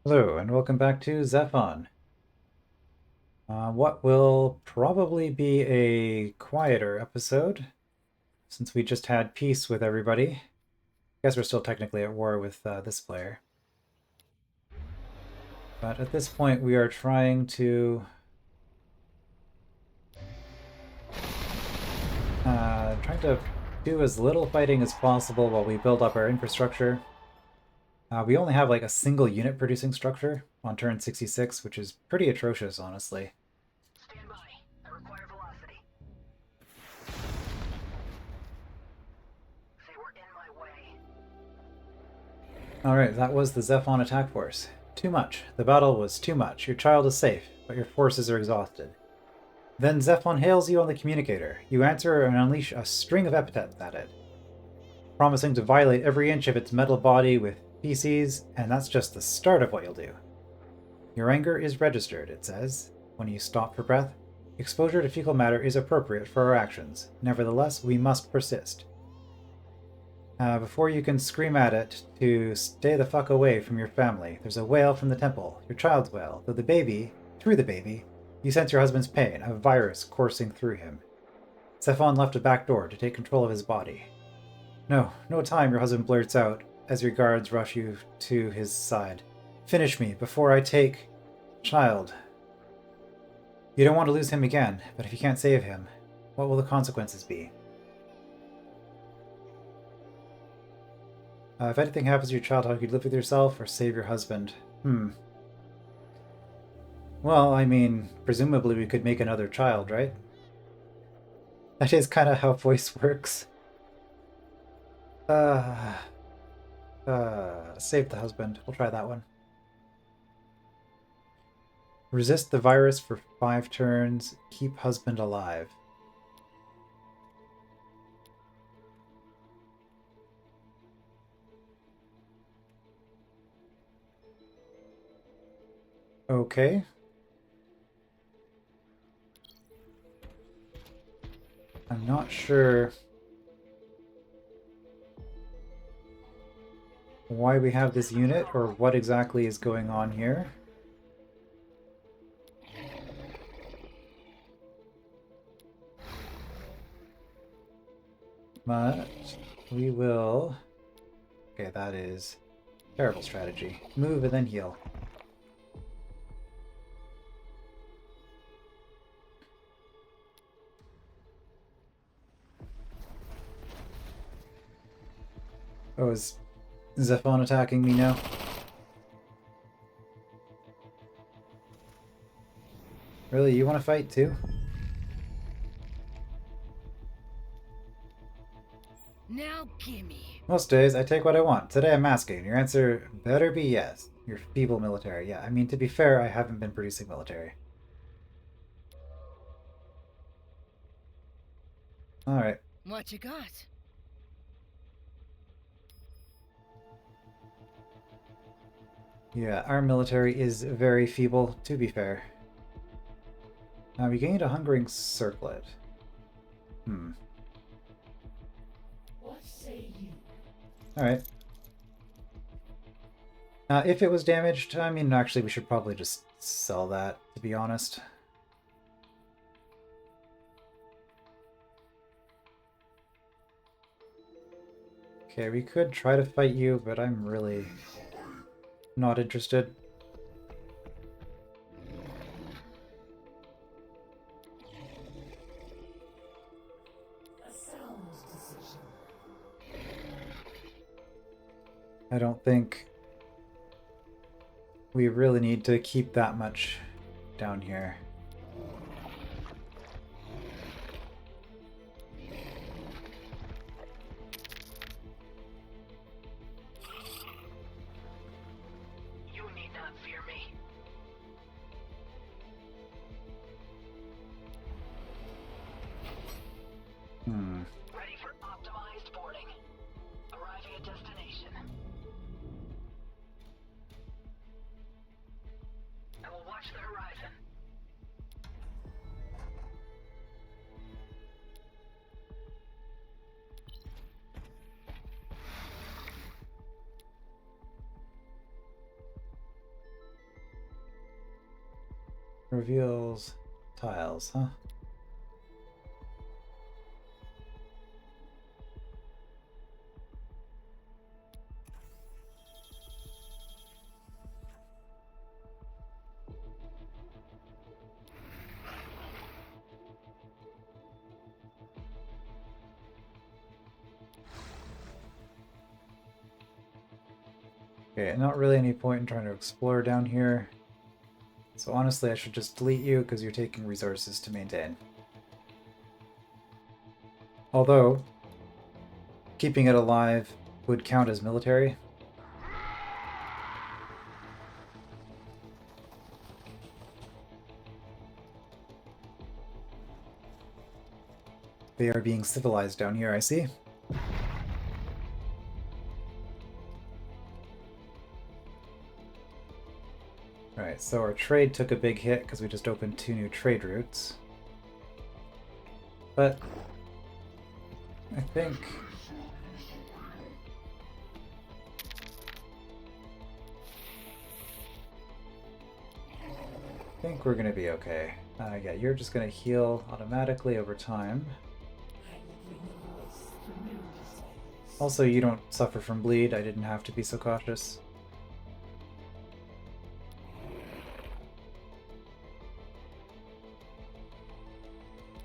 Hello, and welcome back to ZEPHON. What will probably be a quieter episode, since we just had peace with everybody. I guess we're still technically at war with this player. But at this point, we are trying to do as little fighting as possible while we build up our infrastructure. We only have like a single unit producing structure on turn 66, which is pretty atrocious, honestly. Stand by. I require velocity. They were in my way. Alright, that was the ZEPHON attack force. Too much. The battle was too much. Your child is safe, but your forces are exhausted. Then ZEPHON hails you on the communicator. You answer and unleash a string of epithets at it, promising to violate every inch of its metal body with feces, and that's just the start of what you'll do. Your anger is registered, it says, when you stop for breath. Exposure to fecal matter is appropriate for our actions. Nevertheless, we must persist. Before you can scream at it to stay the fuck away from your family, there's a wail from the temple, your child's wail, though through the baby, you sense your husband's pain, a virus coursing through him. ZEPHON left a back door to take control of his body. No time, your husband blurts out as your guards rush you to his side. Finish me before I take... child. You don't want to lose him again, but if you can't save him, what will the consequences be? If anything happens to your child, how could you live with yourself or save your husband? Well, I mean, presumably we could make another child, right? That is kind of how voice works. Save the husband. We'll try that one. Resist the virus for 5 turns. Keep husband alive. Okay. I'm not sure why we have this unit or what exactly is going on here. But we will... Okay, that is terrible strategy. Move and then heal. Oh, is ZEPHON attacking me now? Really, you want to fight too? Now gimme. Most days, I take what I want. Today I'm asking. Your answer better be yes. You're feeble military. Yeah, I mean, to be fair, I haven't been producing military. Alright. What you got? Yeah, our military is very feeble, to be fair. We gained a hungering circlet. What say you? Alright. If it was damaged, I mean, actually, we should probably just sell that, to be honest. Okay, we could try to fight you, but I'm really not interested. I don't think we really need to keep that much down here. You need not fear me. Ready for optimized boarding. Arriving at destination. I will watch the horizon. Reveals tiles, huh? Okay, not really any point in trying to explore down here. So honestly, I should just delete you because you're taking resources to maintain. Although, keeping it alive would count as military. They are being civilized down here, I see. Alright, so our trade took a big hit because we just opened 2 new trade routes. But I think we're gonna be okay. Yeah, you're just gonna heal automatically over time. Also, you don't suffer from bleed. I didn't have to be so cautious.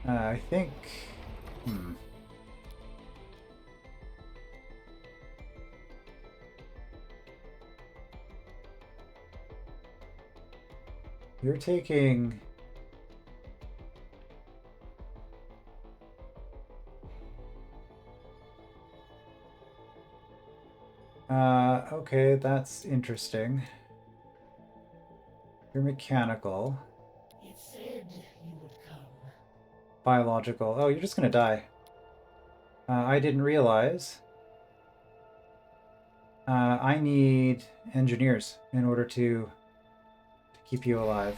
I think... You're taking... okay, that's interesting. You're mechanical. It said you would come. Biological. Oh, you're just gonna die. I didn't realize. I need engineers in order to keep you alive.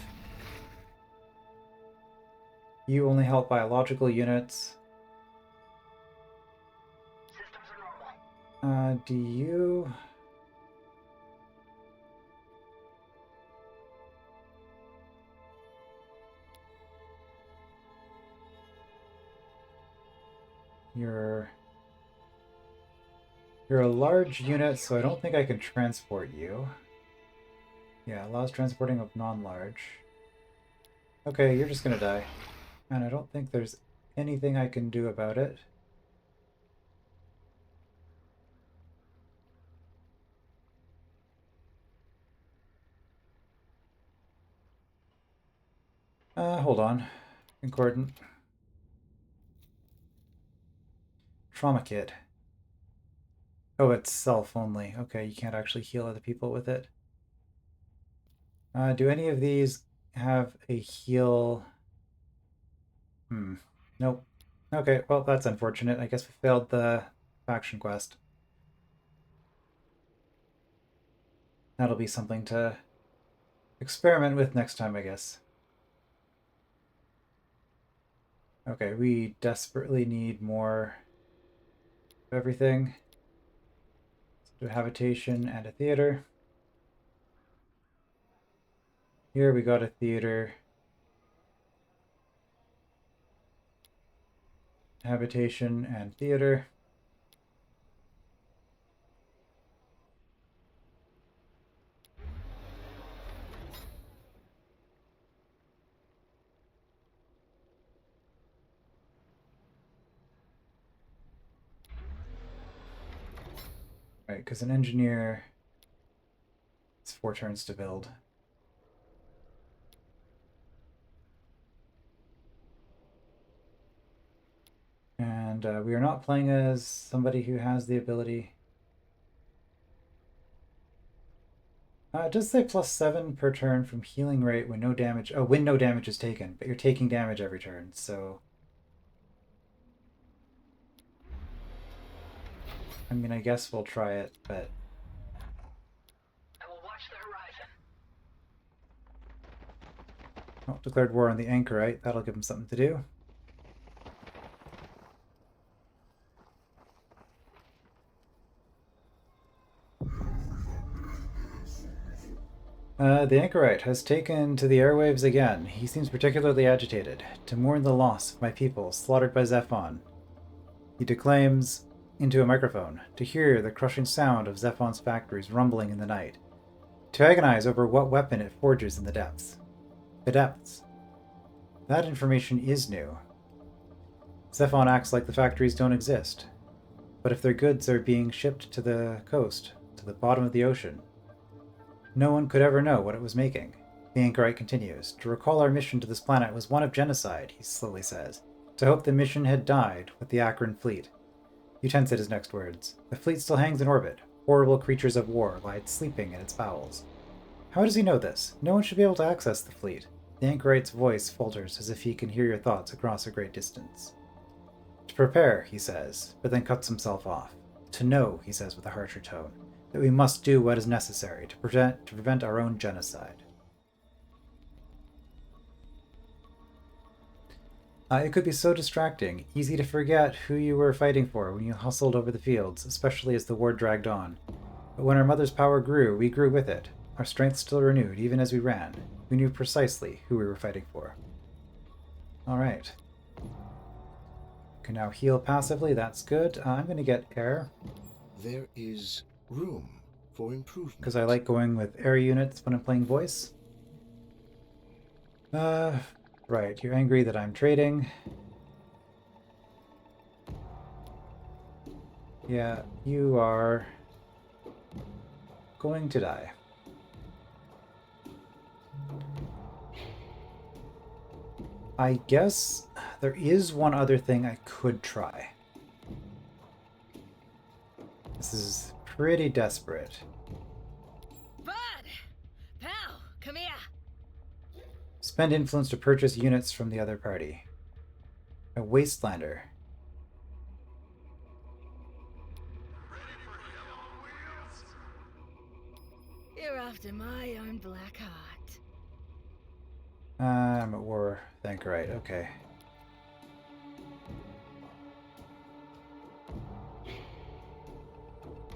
You only help biological units. Systems are normal. Do you... You're a large unit, so I don't think I can transport you. Yeah, allows transporting of non-large. Okay, you're just gonna die. And I don't think there's anything I can do about it. Hold on. Concordant. Trauma kit. Oh, it's self only. Okay, you can't actually heal other people with it. Do any of these have a heal? Nope. Okay, well, that's unfortunate. I guess we failed the faction quest. That'll be something to experiment with next time, I guess. Okay, we desperately need more of everything. Let's do a habitation and a theater. Here we got a theater. Habitation and theater. Right, because an engineer, it's 4 turns to build. And we are not playing as somebody who has the ability. It does say +7 per turn from healing rate when no damage. Oh, when no damage is taken, but you're taking damage every turn, so. I mean, I guess we'll try it, but. I will watch the horizon. Oh, declared war on the anchorite. That'll give him something to do. The anchorite has taken to the airwaves again. He seems particularly agitated, to mourn the loss of my people slaughtered by ZEPHON. He declaims into a microphone, to hear the crushing sound of ZEPHON's factories rumbling in the night, to agonize over what weapon it forges in the depths. The depths. That information is new. ZEPHON acts like the factories don't exist. But if their goods are being shipped to the coast, to the bottom of the ocean, no one could ever know what it was making. The anchorite continues. To recall our mission to this planet was one of genocide, he slowly says. To hope the mission had died with the Akron fleet. You tense at his next words. The fleet still hangs in orbit. Horrible creatures of war lie sleeping in its bowels. How does he know this? No one should be able to access the fleet. The anchorite's voice falters as if he can hear your thoughts across a great distance. To prepare, he says, but then cuts himself off. To know, he says with a harsher tone, that we must do what is necessary to prevent our own genocide. It could be so distracting, easy to forget who you were fighting for when you hustled over the fields, especially as the war dragged on. But when our mother's power grew, we grew with it. Our strength still renewed, even as we ran. We knew precisely who we were fighting for. Alright. Can now heal passively, that's good. I'm going to get air. There is room for improvement. Because I like going with air units when I'm playing voice. Right, you're angry that I'm trading. Yeah, you are going to die. I guess there is one other thing I could try. This is pretty desperate. Bud! Pal, come here! Spend influence to purchase units from the other party. A wastelander. You're after my own black heart. I'm at war. Think right, okay.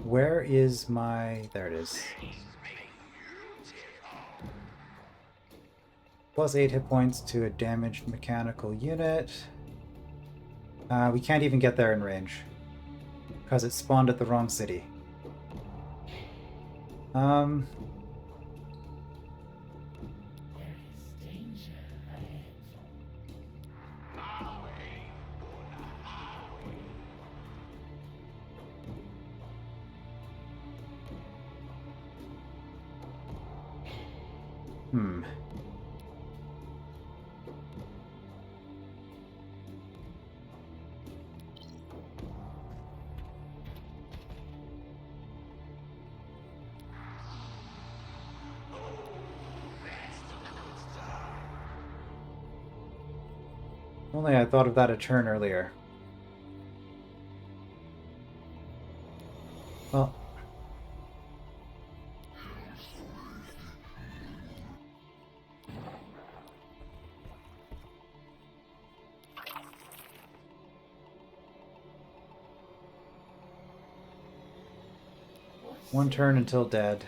Where is my... There it is. Plus 8 hit points to a damaged mechanical unit. We can't even get there in range. Because it spawned at the wrong city. Only I thought of that a turn earlier. Well. One turn until dead.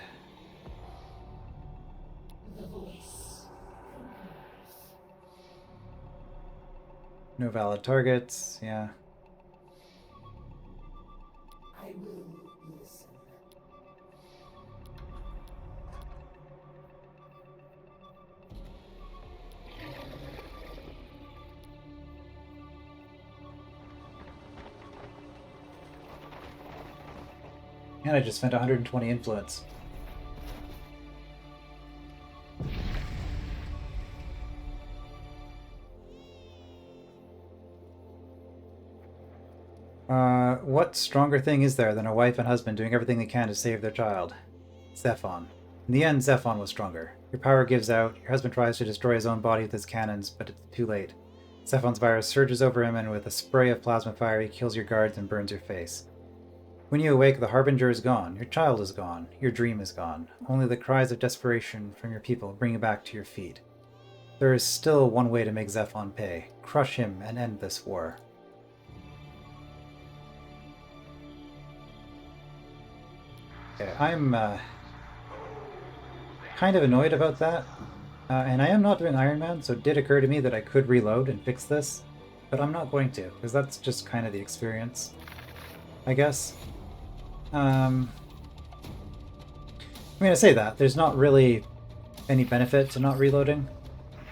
No valid targets, yeah. I will listen. And I just spent 120 influence. What stronger thing is there than a wife and husband doing everything they can to save their child? ZEPHON. In the end, ZEPHON was stronger. Your power gives out, your husband tries to destroy his own body with his cannons, but it's too late. ZEPHON's virus surges over him, and with a spray of plasma fire, he kills your guards and burns your face. When you awake, the Harbinger is gone, your child is gone, your dream is gone. Only the cries of desperation from your people bring you back to your feet. There is still one way to make ZEPHON pay. Crush him and end this war. Okay, I'm kind of annoyed about that. And I am not doing Iron Man, so it did occur to me that I could reload and fix this, but I'm not going to, because that's just kind of the experience, I guess. I mean, I say that. There's not really any benefit to not reloading.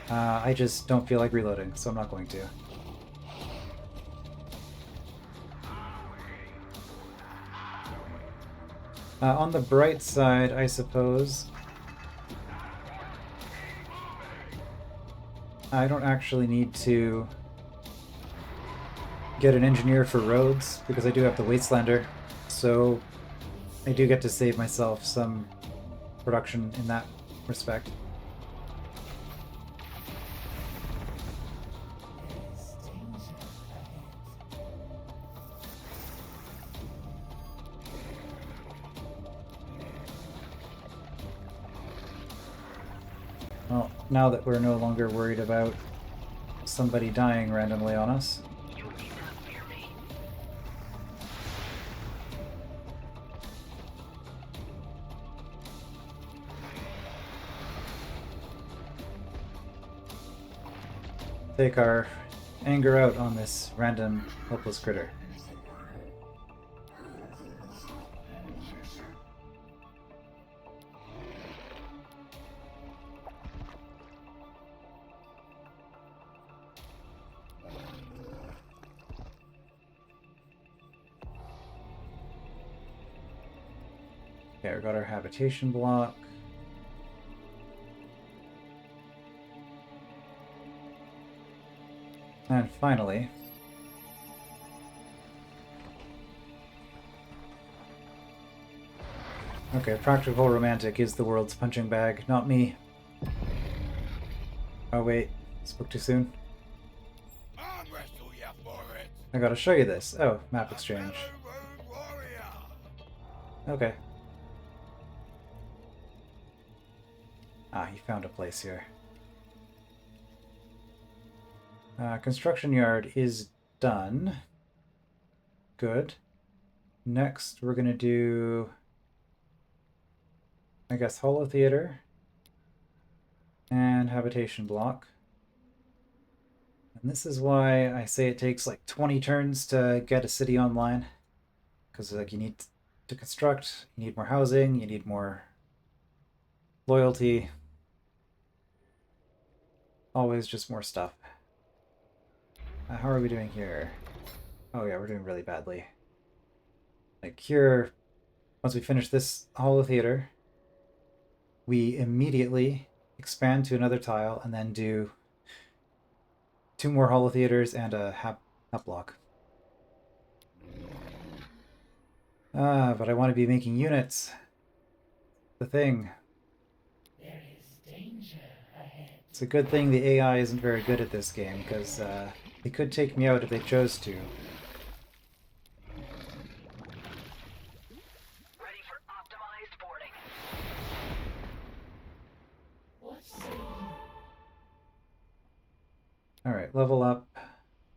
I just don't feel like reloading, so I'm not going to. On the bright side, I suppose, I don't actually need to get an engineer for roads, because I do have the Wastelander, so I do get to save myself some production in that respect. Well, now that we're no longer worried about somebody dying randomly on us. Take our anger out on this random helpless critter. Okay, we got our habitation block. And finally, okay, Practical Romantic is the world's punching bag, not me. Oh wait, spoke too soon. I gotta show you this. Oh, map exchange. Okay. Ah, he found a place here. Construction yard is done. Good. Next, we're gonna do, I guess, Holo Theater and Habitation Block. And this is why I say it takes like 20 turns to get a city online. Because like you need to construct, you need more housing, you need more loyalty. Always just more stuff. How are we doing here? Oh yeah, we're doing really badly. Like here, once we finish this Holo Theater, we immediately expand to another tile and then do 2 more Holo Theaters and a hap block. But I want to be making units. The thing. There is danger ahead. It's a good thing the AI isn't very good at this game, because they could take me out if they chose to. Ready for optimized boarding. What say you? Alright, level up.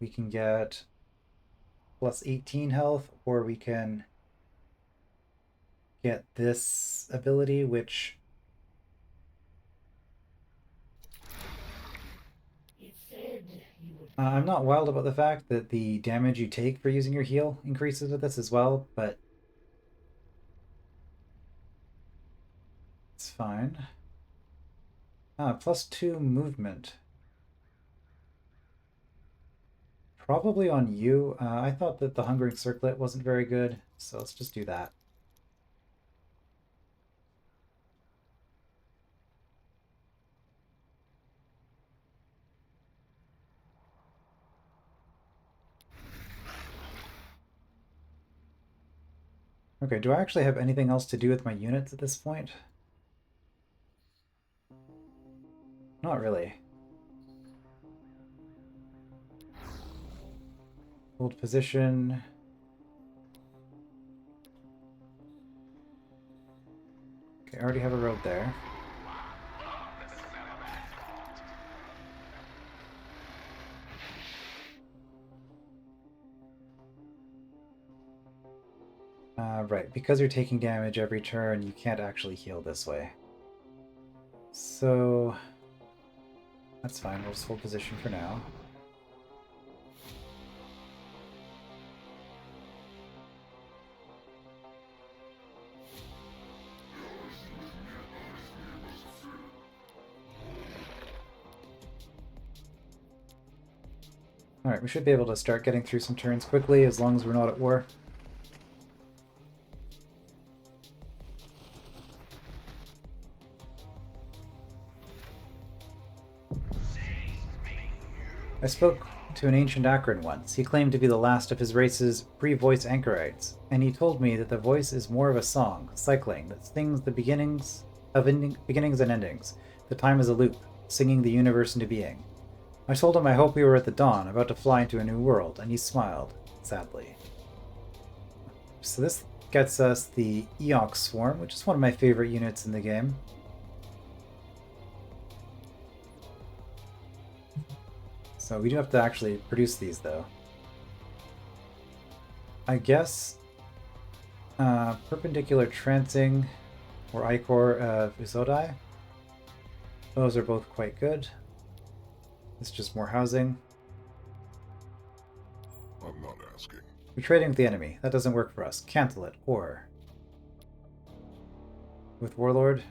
We can get plus 18 health, or we can get this ability, which It said you would. I'm not wild about the fact that the damage you take for using your heal increases with this as well, but it's fine. Plus 2 movement. Probably on you. I thought that the Hungering Circlet wasn't very good, so let's just do that. Okay, do I actually have anything else to do with my units at this point? Not really. Hold position. Okay, I already have a road there. Right, because you're taking damage every turn, you can't actually heal this way. So that's fine. We'll just hold position for now. Alright, we should be able to start getting through some turns quickly as long as we're not at war. I spoke to an ancient Akron once. He claimed to be the last of his race's pre-voice anchorites, and he told me that the voice is more of a song, cycling, that sings the beginnings and endings. The time is a loop, singing the universe into being. I told him I hope we were at the dawn, about to fly into a new world, and he smiled, sadly. So this gets us the Eox Swarm, which is one of my favorite units in the game. So we do have to actually produce these, though. I guess Perpendicular Trancing or Ichor of Uzodai. Those are both quite good. It's just more housing. I'm not asking. We're trading with the enemy. That doesn't work for us. Cancel it. Or with Warlord.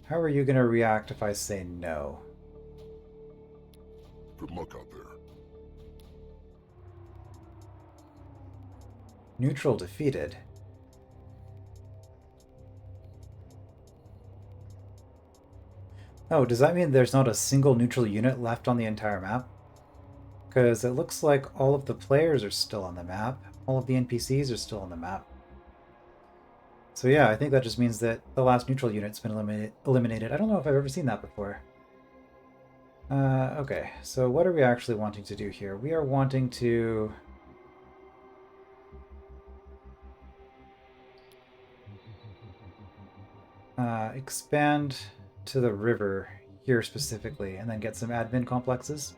How are you going to react if I say no? Good luck out there. Neutral defeated. Oh, does that mean there's not a single neutral unit left on the entire map? Because it looks like all of the players are still on the map. All of the NPCs are still on the map. So yeah, I think that just means that the last neutral unit's been eliminated. I don't know if I've ever seen that before. Okay, so what are we actually wanting to do here? We are wanting to... expand to the river here specifically, and then get some admin complexes.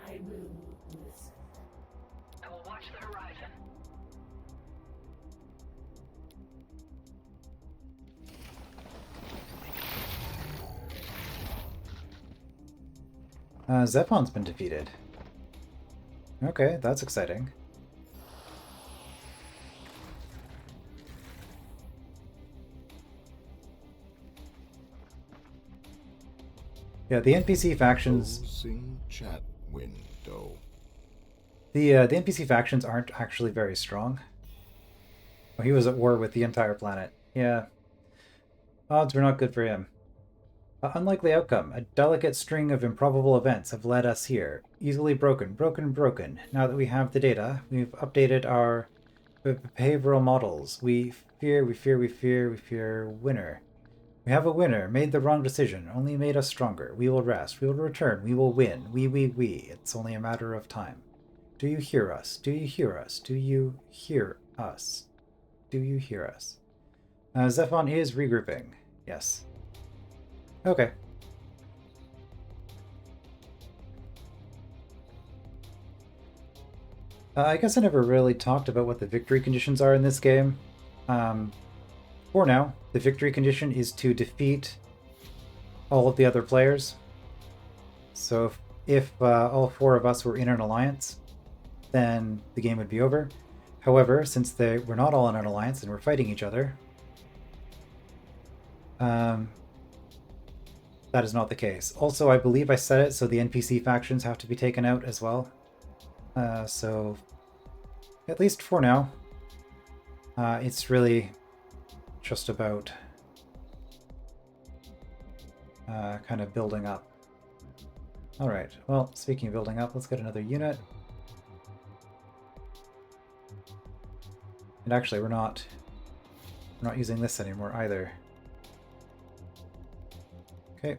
I will listen. I will watch the horizon. ZEPHON's been defeated. Okay, that's exciting. Yeah, the NPC factions... Closing chat window. The NPC factions aren't actually very strong. Oh, he was at war with the entire planet. Yeah. Odds were not good for him. Unlikely outcome. A delicate string of improbable events have led us here. Easily broken, broken. Now that we have the data, we've updated our behavioral models. We fear winner. We have a winner. Made the wrong decision. Only made us stronger. We will rest. We will return. We will win. We. It's only a matter of time. Do you hear us? Do you hear us? Do you hear us? Do you hear us? ZEPHON is regrouping. Yes. Okay. I guess I never really talked about what the victory conditions are in this game. For now, the victory condition is to defeat all of the other players. So if all four of us were in an alliance, then the game would be over. However, since we're not all in an alliance and we're fighting each other, that is not the case. Also, I believe I said it, so the NPC factions have to be taken out as well. So, at least for now, it's really just about kind of building up. Alright, well, speaking of building up, let's get another unit. And actually, we're not using this anymore either. Okay.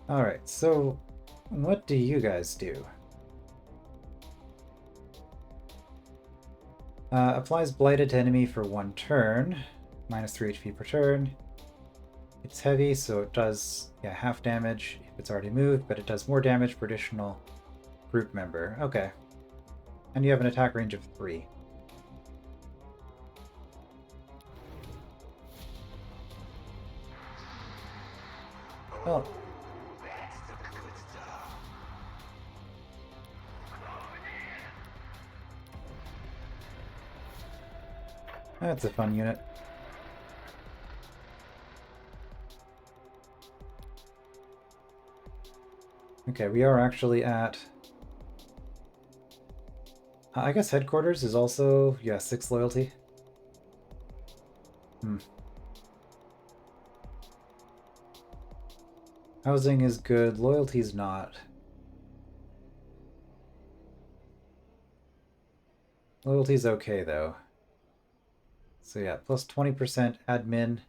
Alright, so what do you guys do? Applies Blighted to enemy for 1 turn. Minus 3 HP per turn. It's heavy, so it does half damage if it's already moved, but it does more damage for additional group member. Okay. And you have an attack range of 3. Well, that's a fun unit. Okay, we are actually at... I guess headquarters is also, 6 loyalty. Housing is good, loyalty's not. Loyalty's okay though. So yeah, plus 20% admin.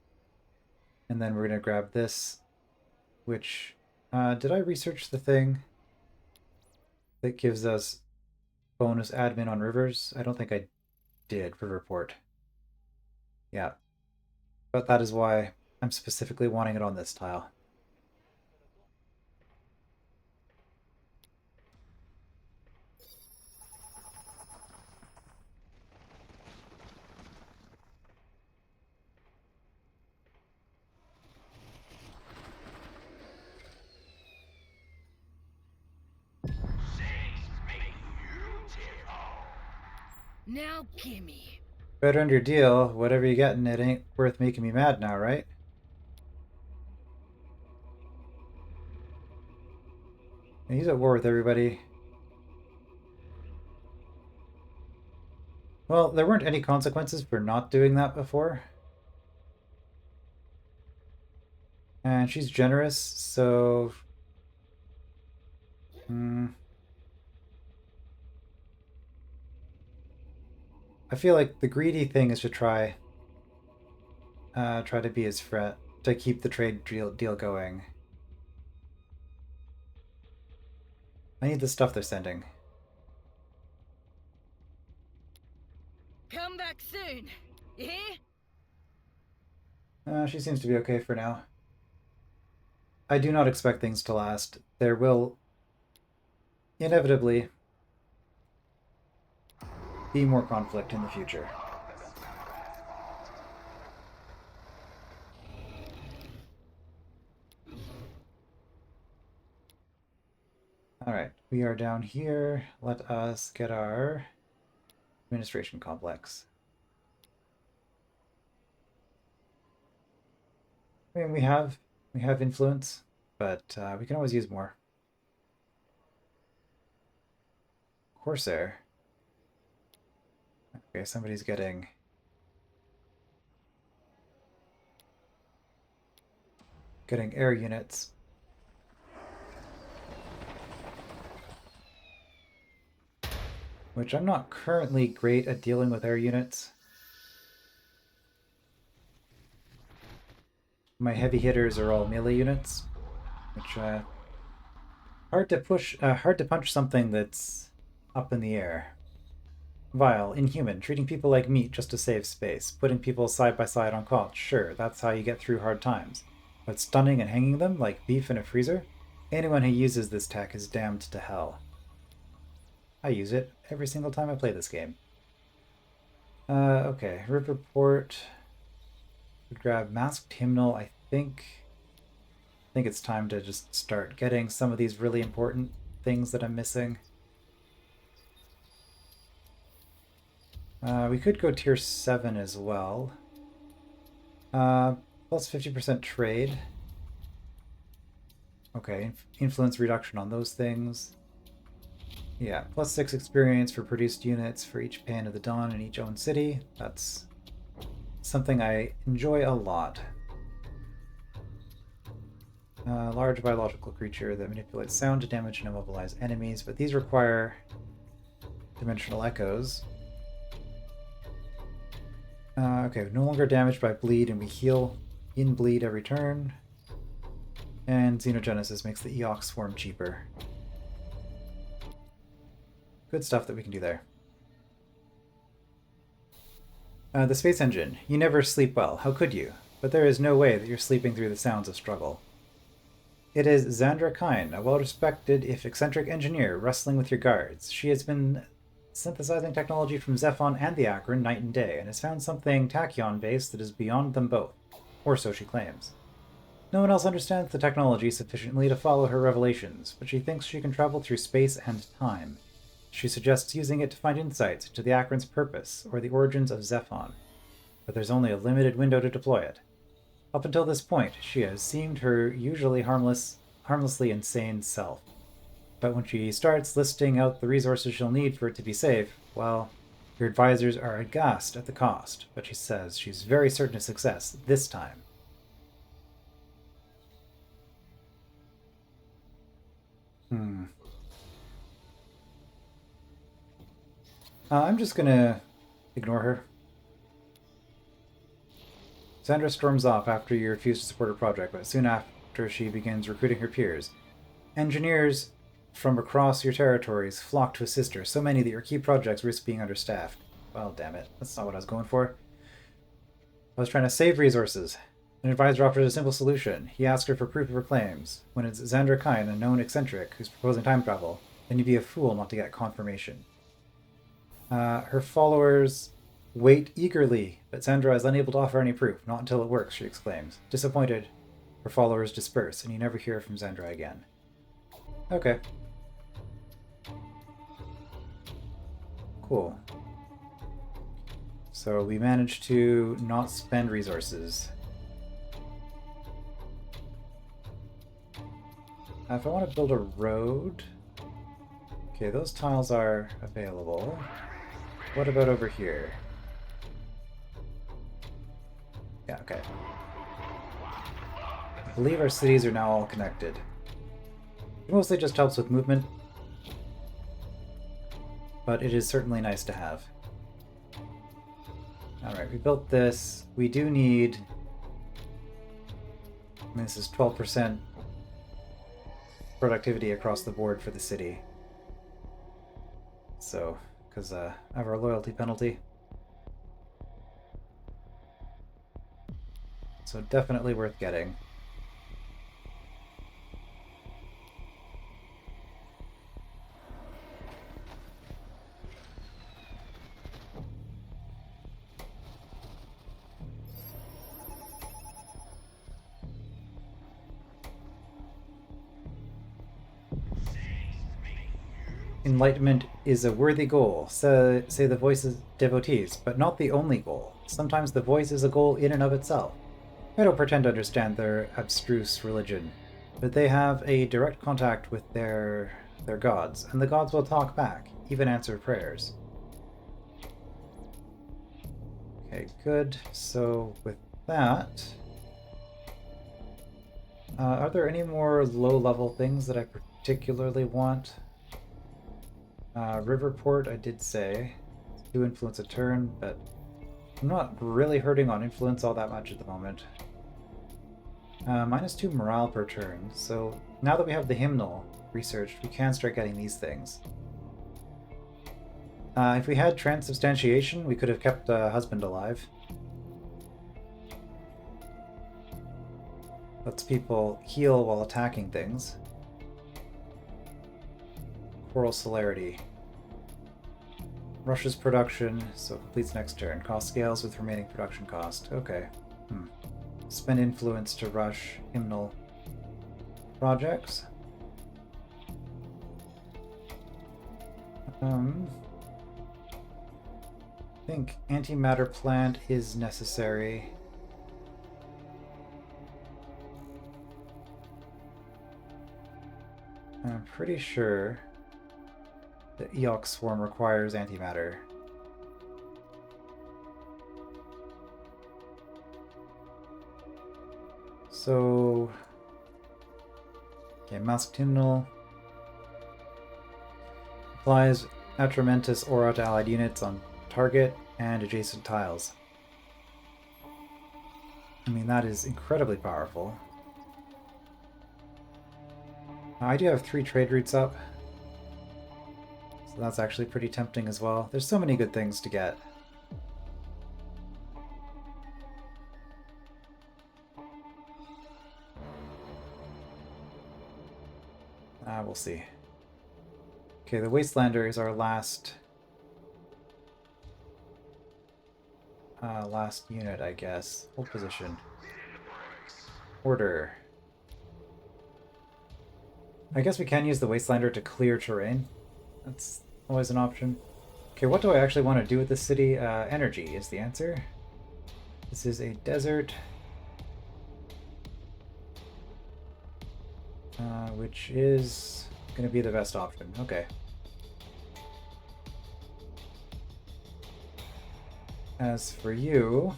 And then we're gonna grab this, which, did I research the thing that gives us bonus admin on rivers? I don't think I did, Riverport. Yeah. But that is why I'm specifically wanting it on this tile. Now gimme. Better end your deal. Whatever you getting, it ain't worth making me mad now, right? He's at war with everybody. Well, there weren't any consequences for not doing that before. And she's generous, so... I feel like the greedy thing is to try to be his friend, to keep the trade deal going. I need the stuff they're sending. Come back soon. You hear? She seems to be okay for now. I do not expect things to last. There will inevitably be more conflict in the future. Alright, we are down here. Let us get our administration complex. I mean, we have influence, but we can always use more. Corsair. Okay, somebody's getting air units. Which I'm not currently great at dealing with air units. My heavy hitters are all melee units, which hard to punch something that's up in the air. Vile, inhuman, treating people like meat just to save space, putting people side by side on cloth. Sure, that's how you get through hard times. But stunning and hanging them like beef in a freezer? Anyone who uses this tech is damned to hell. I use it every single time I play this game. Okay, Riverport. Grab Masked Hymnal. I think it's time to just start getting some of these really important things that I'm missing. We could go tier 7 as well. Plus 50% trade. Okay, influence reduction on those things. Yeah, plus 6 experience for produced units for each Pan of the Dawn in each own city. That's something I enjoy a lot. Large biological creature that manipulates sound to damage and immobilize enemies, but these require dimensional echoes. Okay, no longer damaged by bleed, and we heal in bleed every turn. And Xenogenesis makes the Eox swarm cheaper. Good stuff that we can do there. The space engine. You never sleep well. How could you? But there is no way that you're sleeping through the sounds of struggle. It is Xandra Kine, a well-respected, if eccentric engineer, wrestling with your guards. She has been synthesizing technology from ZEPHON and the Akron night and day, and has found something tachyon-based that is beyond them both. Or so she claims. No one else understands the technology sufficiently to follow her revelations, but she thinks she can travel through space and time. She suggests using it to find insights into the Akron's purpose, or the origins of ZEPHON. But there's only a limited window to deploy it. Up until this point, she has seemed her usually harmlessly insane self. But when she starts listing out the resources she'll need for it to be safe, well, your advisors are aghast at the cost, but she says she's very certain of success this time. I'm just gonna ignore her. Sandra storms off after you refuse to support her project, but soon after she begins recruiting her peers. Engineers from across your territories flock to assist her, so many that your key projects risk being understaffed. Well, damn it. That's not what I was going for. I was trying to save resources. An advisor offers a simple solution. He asks her for proof of her claims. When it's Xandra Kine, a known eccentric who's proposing time travel, then you'd be a fool not to get confirmation. Her followers wait eagerly, but Xandra is unable to offer any proof. Not until it works, she exclaims. Disappointed, her followers disperse, and you never hear from Xandra again. Okay. Cool. So we managed to not spend resources. If I want to build a road... Okay, those tiles are available. What about over here? Yeah, okay. I believe our cities are now all connected. It mostly just helps with movement, but it is certainly nice to have. Alright, we built this. We do need... This is 12% productivity across the board for the city. So, because of our loyalty penalty. So definitely worth getting. Enlightenment is a worthy goal, say the voice's devotees, but not the only goal. Sometimes the voice is a goal in and of itself. I don't pretend to understand their abstruse religion, but they have a direct contact with their gods, and the gods will talk back, even answer prayers. Okay, good. So with that... are there any more low-level things that I particularly want? Riverport, I did say. 2 influence a turn, but I'm not really hurting on influence all that much at the moment. -2 morale per turn, so now that we have the hymnal researched, we can start getting these things. If we had transubstantiation, we could have kept husband alive. Lets people heal while attacking things. Coral celerity. Rushes production, so completes next turn. Cost scales with remaining production cost. Okay. Spend influence to rush hymnal projects. I think antimatter plant is necessary. I'm pretty sure the Eok Swarm requires antimatter. So... okay, Masked Hymnal. Applies Atramentus Aura to allied units on target and adjacent tiles. I mean, that is incredibly powerful. I do have 3 trade routes up. So that's actually pretty tempting as well. There's so many good things to get. see. Okay, the Wastelander is our last unit, I guess. Hold position. Order. I guess we can use the Wastelander to clear terrain. That's always an option. Okay, what do I actually want to do with this city? Energy is the answer. This is a desert. Which is going to be the best option. Okay. As for you...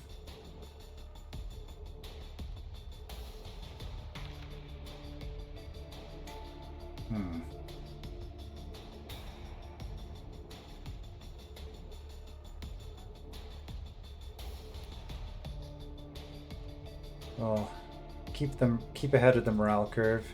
Well, keep ahead of the morale curve.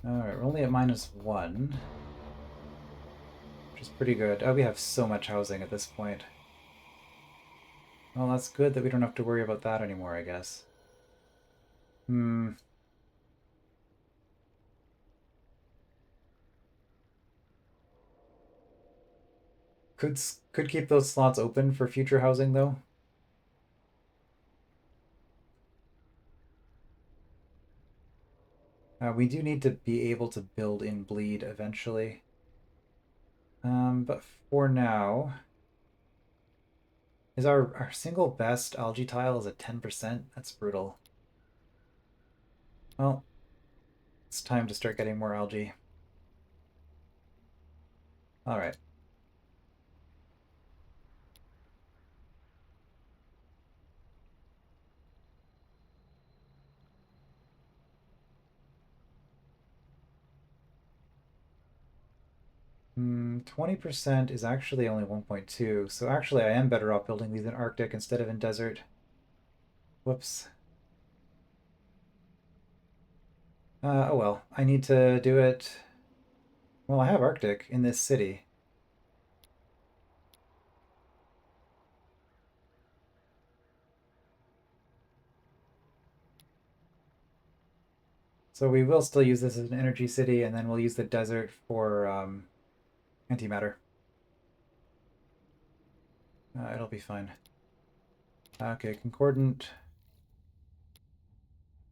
Alright, we're only at -1. Which is pretty good. Oh, we have so much housing at this point. Well, that's good that we don't have to worry about that anymore, I guess. Could keep those slots open for future housing, though. We do need to be able to build in bleed eventually. But for now... Is our single best algae tile is at 10%? That's brutal. Well, it's time to start getting more algae. Alright. Hmm, 20% is actually only 1.2, so actually I am better off building these in Arctic instead of in desert. Whoops. Oh well, I need to do it... Well, I have Arctic in this city. So we will still use this as an energy city, and then we'll use the desert for antimatter. It'll be fine. Okay, concordant.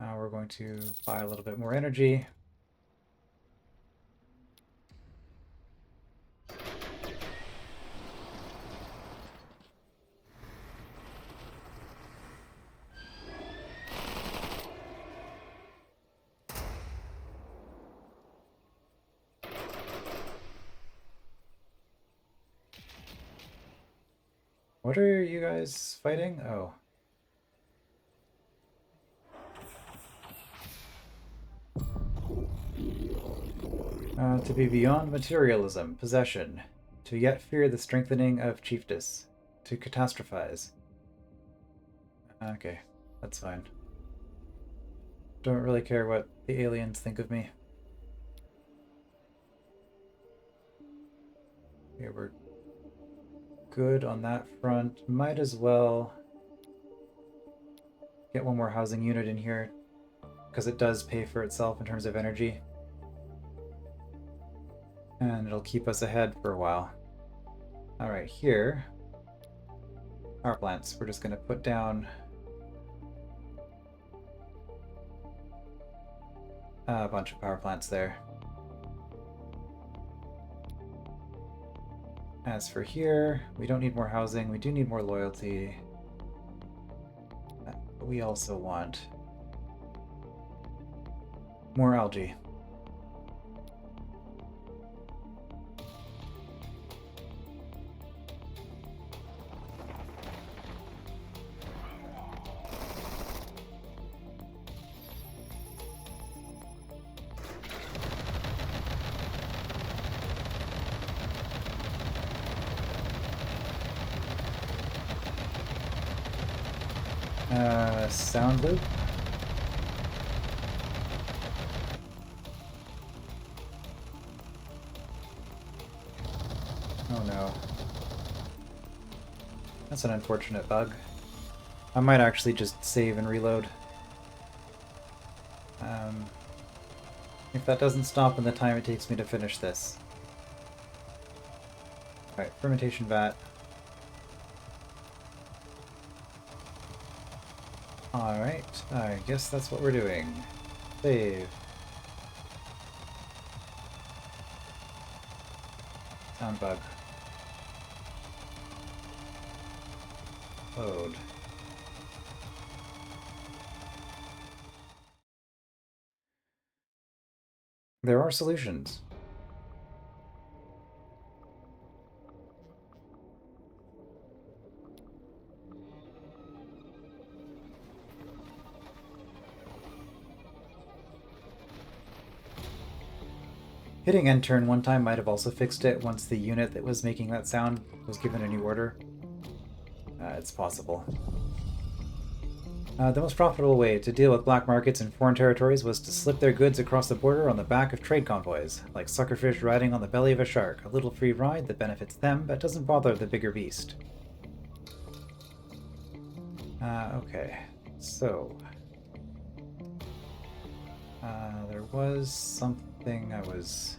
Now we're going to buy a little bit more energy. What are you guys fighting? Oh. To be beyond materialism, possession. To yet fear the strengthening of chiefess. To catastrophize. Okay, that's fine. Don't really care what the aliens think of me. Okay, we're good on that front. Might as well get one more housing unit in here, because it does pay for itself in terms of energy. And it'll keep us ahead for a while. Alright, here. Power plants. We're just going to put down a bunch of power plants there. As for here, we don't need more housing. We do need more loyalty. But we also want more algae. Sound loop? Oh no. That's an unfortunate bug. I might actually just save and reload. If that doesn't stop in the time it takes me to finish this. Alright, fermentation vat. Alright, I guess that's what we're doing. Save. Sound bug. Load. There are solutions. Hitting end turn one time might have also fixed it once the unit that was making that sound was given a new order. It's possible. The most profitable way to deal with black markets in foreign territories was to slip their goods across the border on the back of trade convoys, like suckerfish riding on the belly of a shark, a little free ride that benefits them but doesn't bother the bigger beast. Okay, so... there was something I was...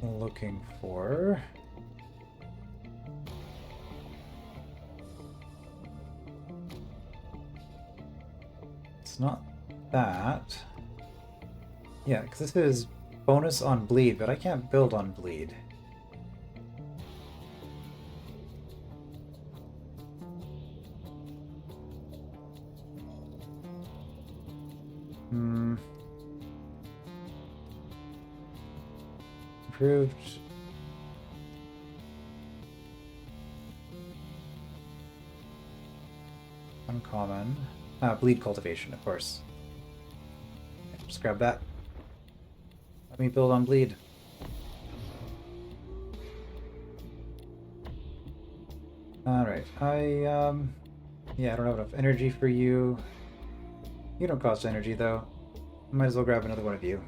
looking for. It's not that. Yeah, because this is bonus on bleed, but I can't build on bleed. Improved. Uncommon. Bleed cultivation, of course. Just grab that. Let me build on bleed. Alright, yeah, I don't have enough energy for you. You don't cost energy, though. I might as well grab another one of you.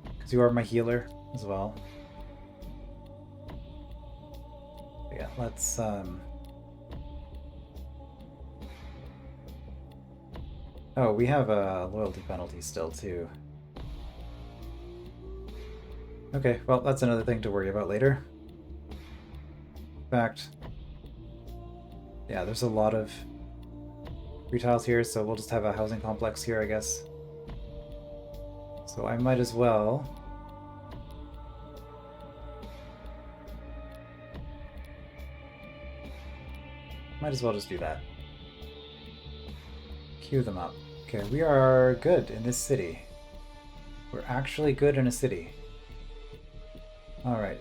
Because you are my healer, as well. But yeah, let's, Oh, we have a loyalty penalty still, too. Okay, well, that's another thing to worry about later. In fact, yeah, there's a lot of free tiles here, so we'll just have a housing complex here, I guess. So I might as well... just do that. Queue them up. Okay, we are good in this city. We're actually good in a city. Alright.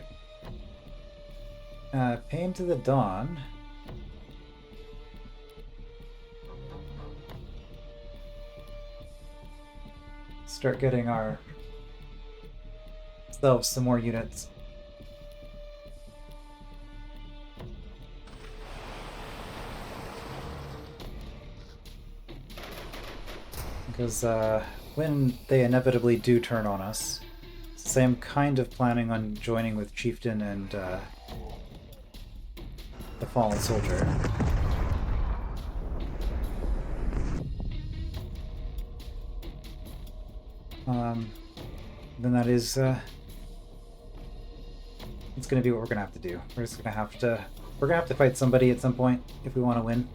Pain to the Dawn. Start getting ourselves some more units. Because when they inevitably do turn on us, say I'm kind of planning on joining with Chieftain and the Fallen Soldier. Then that is it's gonna be what we're gonna have to do. We're gonna have to fight somebody at some point if we want to win.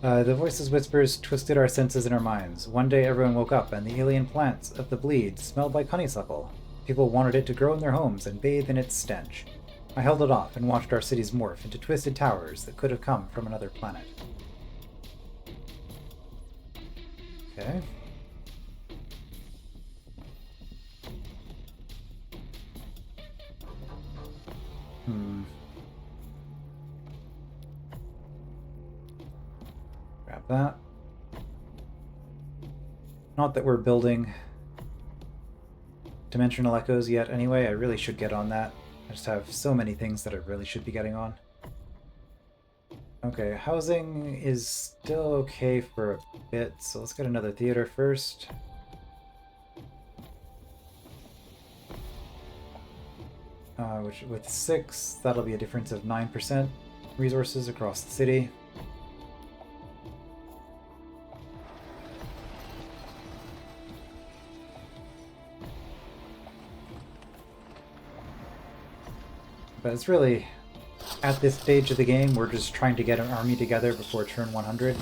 The voices whispers twisted our senses and our minds. One day everyone woke up and the alien plants of the bleed smelled like honeysuckle. People wanted it to grow in their homes and bathe in its stench. I held it off and watched our cities morph into twisted towers that could have come from another planet. Okay. Grab that. Not that we're building dimensional echoes yet anyway. I really should get on that. just have so many things that I really should be getting on. Okay, housing is still okay for a bit, so let's get another theater first. Which with 6, that'll be a difference of 9% resources across the city. But it's really, at this stage of the game, we're just trying to get an army together before turn 100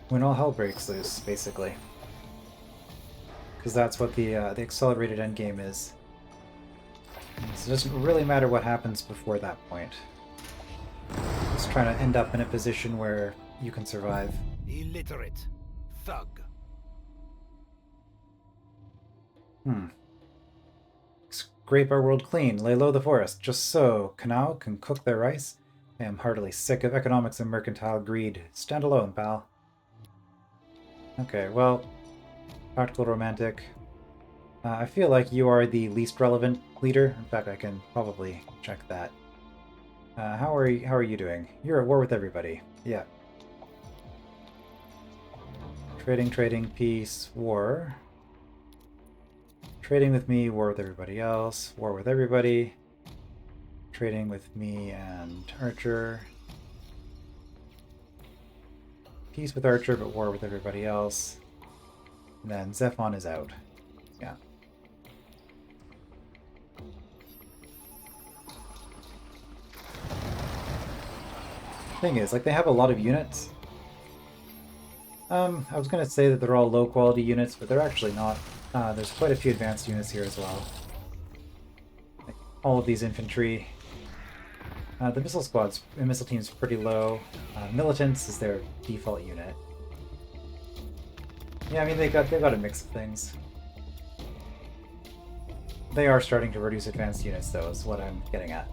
when all hell breaks loose, basically. Because that's what the accelerated endgame is. So it doesn't really matter what happens before that point. Just trying to end up in a position where you can survive. Illiterate. Thug. Scrape our world clean, lay low the forest, just so Kanao can cook their rice. I am heartily sick of economics and mercantile greed. Stand alone, pal. Okay, well, practical romantic. I feel like you are the least relevant leader. In fact, I can probably check that. How are you doing? You're at war with everybody. Yeah. Trading, peace, war. Trading with me, war with everybody else. War with everybody. Trading with me and Archer. Peace with Archer, but war with everybody else. And then ZEPHON is out. Yeah. Thing is, like, they have a lot of units. I was gonna say that they're all low quality units, but they're actually not. There's quite a few advanced units here as well. Like, all of these infantry. The missile team's pretty low. Militants is their default unit. Yeah, I mean they've got a mix of things. They are starting to reduce advanced units, though, is what I'm getting at.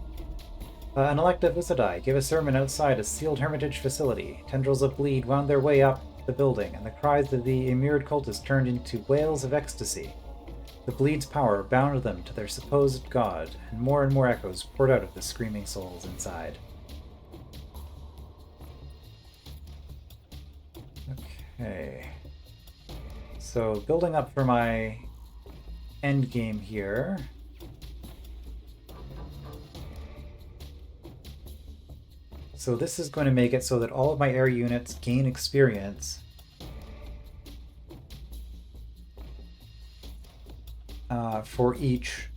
An elective Usadai gave a sermon outside a sealed hermitage facility. Tendrils of bleed wound their way up the building, and the cries of the immured cultists turned into wails of ecstasy. The bleed's power bound them to their supposed god, and more echoes poured out of the screaming souls inside. Okay. So, building up for my end game here. So this is going to make it so that all of my air units gain experience for each.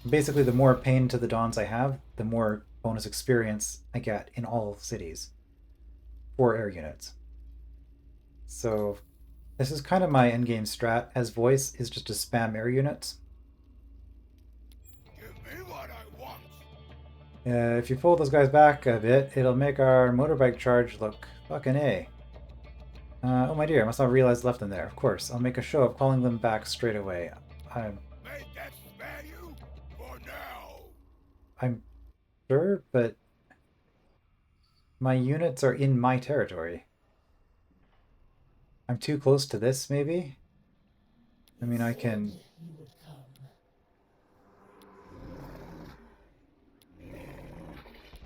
Basically, the more pain to the Dons I have, the more bonus experience I get in all cities for air units. So this is kind of my endgame strat as voice, is just to spam air units. If you pull those guys back a bit, it'll make our motorbike charge look fucking A. Oh my dear, I must not realize left them there. Of course, I'll make a show of calling them back straight away. I'm sure, but my units are in my territory. I'm too close to this, maybe? I mean, I can...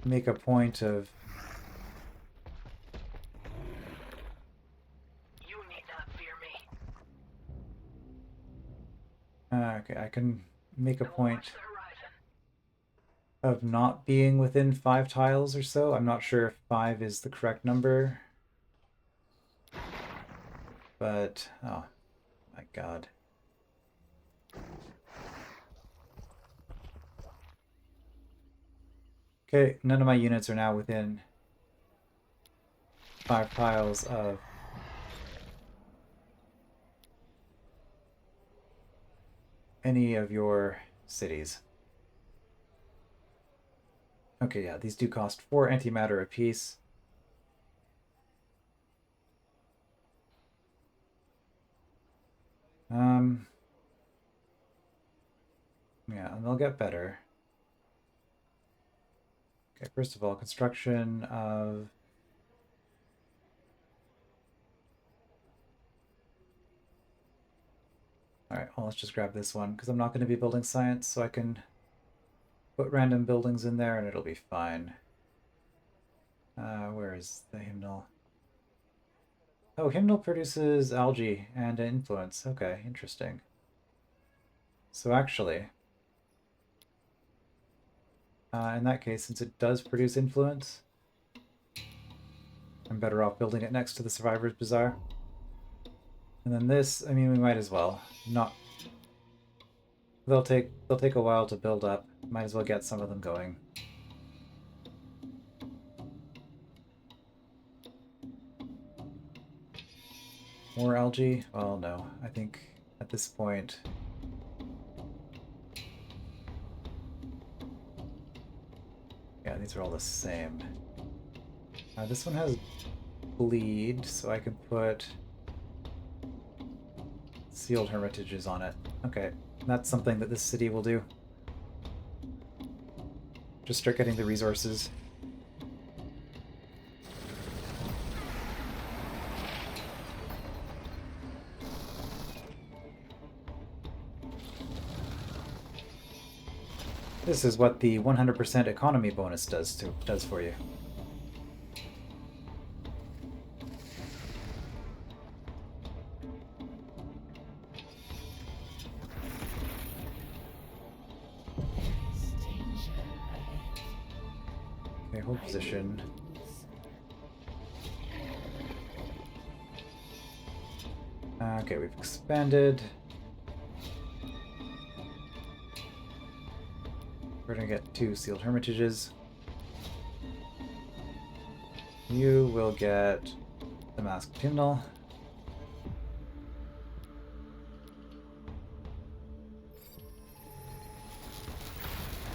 make a point of... You need not fear me. Okay, I can make a point Watch the horizon. of not being within 5 tiles or so. I'm not sure if 5 is the correct number. But, oh my god. Okay, none of my units are now within 5 tiles of any of your cities. Okay, yeah, these do cost 4 antimatter apiece. Yeah, and they'll get better. Okay, first of all, construction of... Alright, well, let's just grab this one, because I'm not going to be building science, so I can Put random buildings in there and it'll be fine. Where is the hymnal? Oh, hymnal produces algae and an influence. Okay, interesting. So actually, in that case, since it does produce influence, I'm better off building it next to the Survivor's Bazaar. And then this, I mean, we might as well. Not. They'll take a while to build up. Might as well get some of them going. More algae? Well, no. I think at this point... Yeah, these are all the same. This one has bleed, so I can put sealed hermitages on it. Okay, that's something that this city will do. Just start getting the resources. This is what the 100% economy bonus does for you. Okay, hold position. Okay, we've expanded. We're gonna get 2 sealed hermitages. You will get the masked hymnal.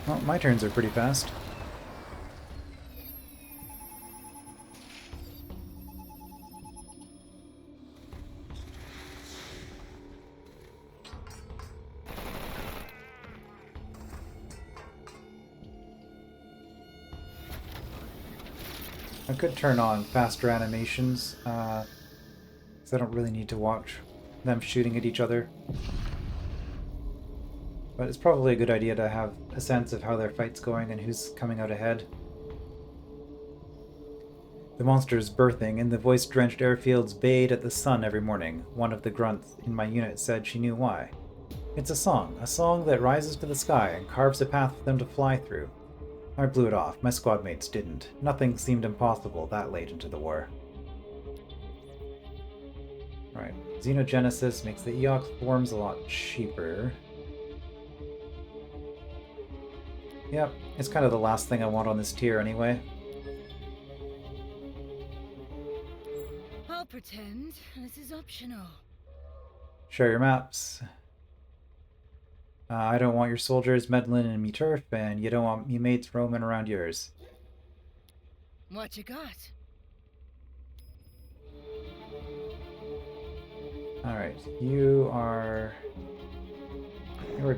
Well, my turns are pretty fast. I could turn on faster animations, because I don't really need to watch them shooting at each other. But it's probably a good idea to have a sense of how their fight's going and who's coming out ahead. The monster's birthing, and the voice-drenched airfields bayed at the sun every morning. One of the grunts in my unit said she knew why. It's a song that rises to the sky and carves a path for them to fly through. I blew it off. My squad mates didn't. Nothing seemed impossible that late into the war. Alright, xenogenesis makes the Eox forms a lot cheaper. Yep, it's kind of the last thing I want on this tier anyway. I'll pretend this is optional. Share your maps. I don't want your soldiers meddling in me turf, and you don't want me mates roaming around yours. What you got? Alright, you are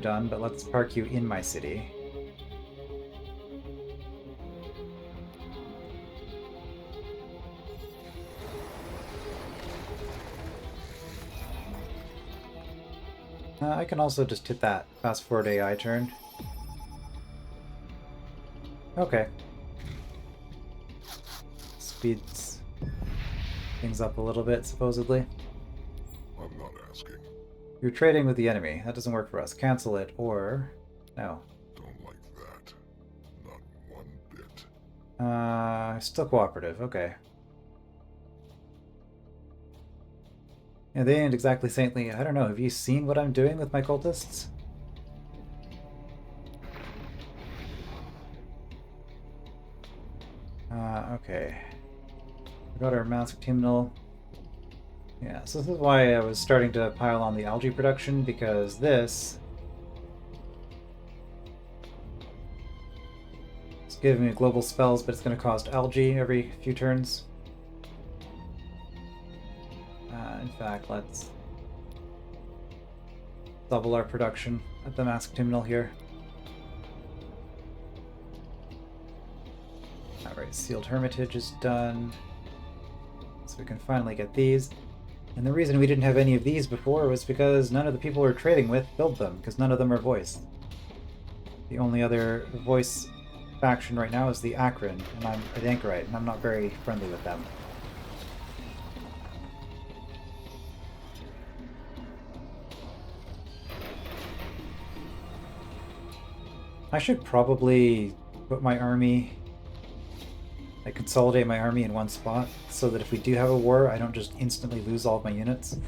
done, but let's park you in my city. I can also just hit that fast forward AI turn. Okay. Speeds things up a little bit, supposedly. I'm not asking. You're trading with the enemy. That doesn't work for us. Cancel it, or... No. Don't like that. Not one bit. Still cooperative. Okay. Yeah, they ain't exactly saintly. I don't know. Have you seen what I'm doing with my cultists? Okay. We got our masked hymnal. Yeah, so this is why I was starting to pile on the algae production, because this is giving me global spells, but it's going to cost algae every few turns. In fact, let's double our production at the masked hymnal here. Alright, sealed hermitage is done. So we can finally get these. And the reason we didn't have any of these before was because none of the people we're trading with built them, because none of them are voiced. The only other voice faction right now is the Akron, and I'm an Anchorite, and I'm not very friendly with them. I should probably put my army, like consolidate my army in one spot, so that if we do have a war, I don't just instantly lose all of my units.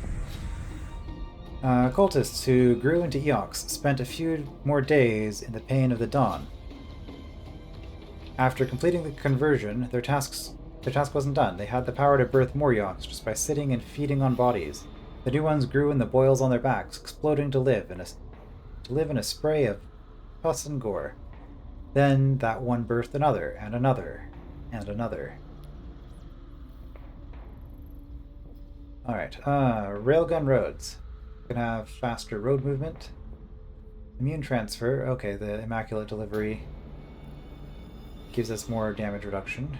Cultists who grew into Eox spent a few more days in the pain of the dawn. After completing the conversion, their task wasn't done. They had the power to birth more Eox just by sitting and feeding on bodies. The new ones grew in the boils on their backs, exploding to live in a spray of pus and gore. Then that one birthed another, and another, and another. Alright, railgun roads. Can have faster road movement. Immune transfer, okay, the Immaculate Delivery gives us more damage reduction.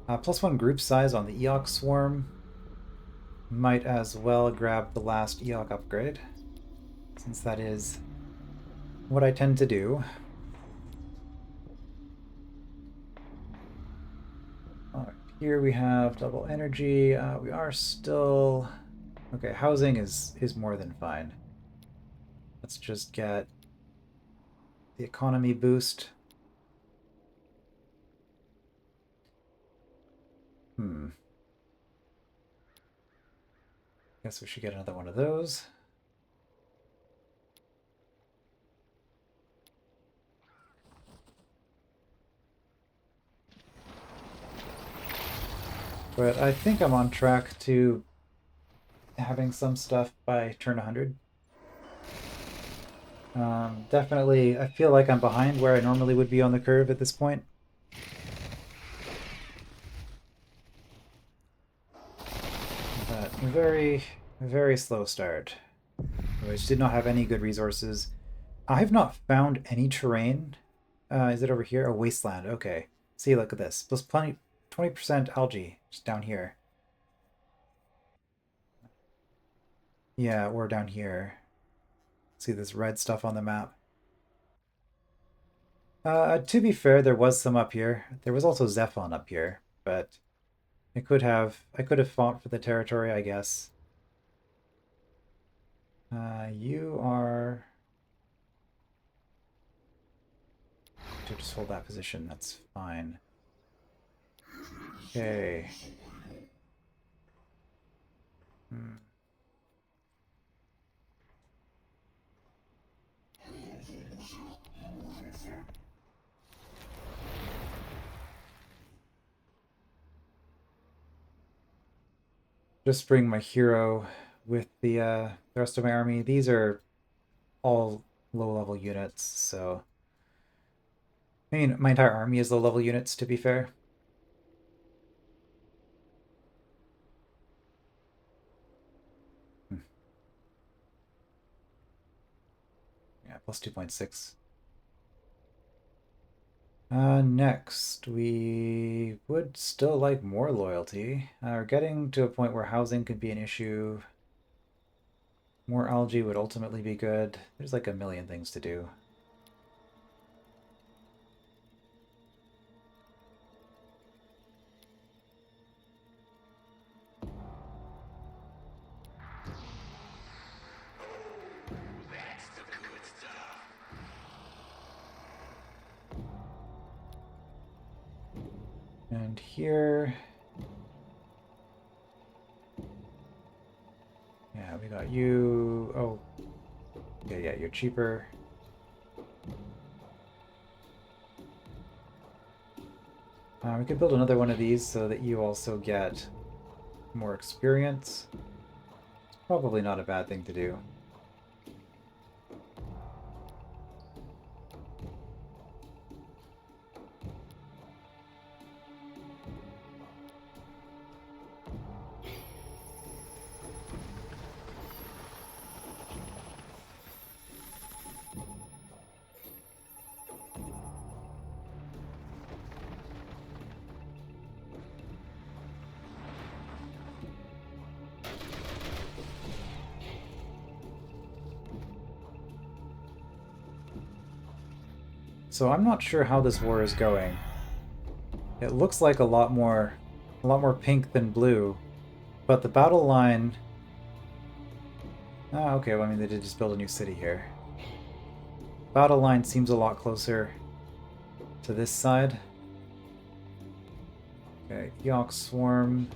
+1 group size on the Eox swarm. Might as well grab the last Eox upgrade, since that is what I tend to do. Alright, here we have double energy. We are still... Okay, housing is more than fine. Let's just get the economy boost. Guess we should get another one of those. But I think I'm on track to having some stuff by turn 100. Definitely, I feel like I'm behind where I normally would be on the curve at this point. But very, very slow start. I just did not have any good resources. I've not found any terrain. Is it over here? A wasteland. Okay. See, look at this. Plus 20% algae just down here. Yeah, or down here. See this red stuff on the map. To be fair, there was some up here. There was also ZEPHON up here, but I could have fought for the territory, I guess. You are to just hold that position. That's fine. Okay. Just bring my hero with the rest of my army. These are all low-level units, so... I mean, my entire army is low-level units, to be fair. Yeah, plus 2.6. Next, we would still like more loyalty. We're getting to a point where housing could be an issue. More algae would ultimately be good. There's like a million things to do. And here... Yeah, we got you... Oh. Yeah, you're cheaper. We could build another one of these so that you also get more experience. It's probably not a bad thing to do. So I'm not sure how this war is going. It looks like a lot more pink than blue, but the battle line... Oh, okay, well, I mean, they did just build a new city here. Battle line seems a lot closer to this side. Okay, Eox Swarm.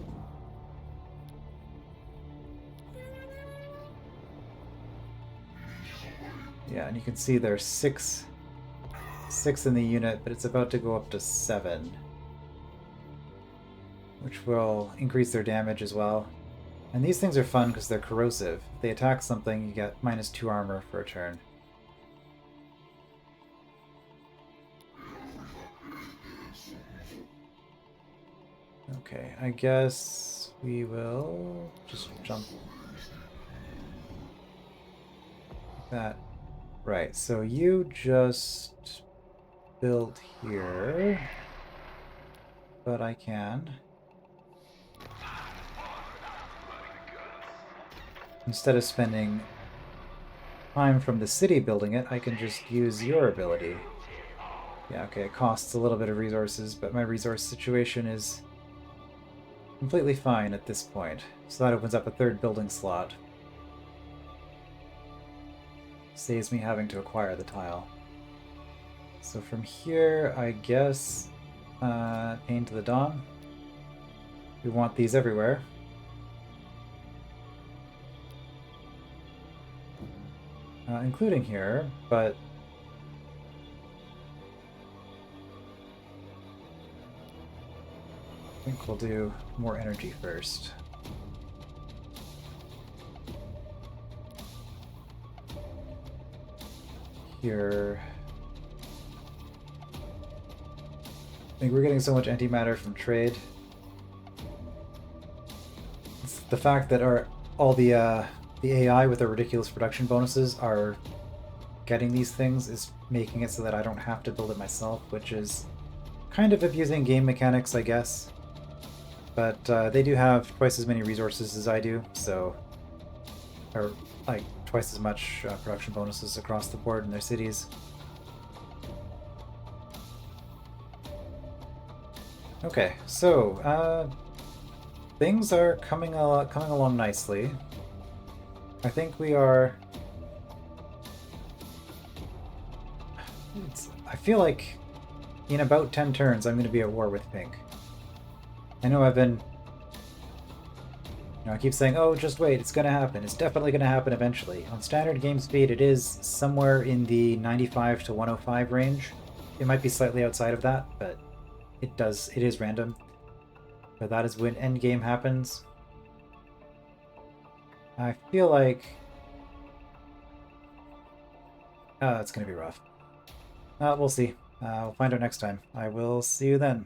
Yeah, and you can see there's six in the unit, but it's about to go up to 7. Which will increase their damage as well. And these things are fun because they're corrosive. If they attack something, you get -2 armor for a turn. Okay, I guess we will just jump like that. Right, so you just built here, but I can. Instead of spending time from the city building it, I can just use your ability. Yeah, okay, it costs a little bit of resources, but my resource situation is completely fine at this point. So that opens up a 3rd building slot. Saves me having to acquire the tile. So from here, I guess, Pain to the Dawn. We want these everywhere. Including here, but I think we'll do more energy first. Here. I think we're getting so much antimatter from trade. It's the fact that all the AI with their ridiculous production bonuses are getting these things is making it so that I don't have to build it myself, which is kind of abusing game mechanics, I guess. But they do have twice as many resources as I do, so... or, like, twice as much production bonuses across the board in their cities. Okay, so, things are coming along nicely. I think we are... I feel like in about 10 turns I'm going to be at war with Pink. I know I've been... I keep saying, oh, just wait, it's going to happen. It's definitely going to happen eventually. On standard game speed, it is somewhere in the 95 to 105 range. It might be slightly outside of that, but it is random. But that is when endgame happens. I feel like... it's going to be rough. We'll see. We'll find out next time. I will see you then.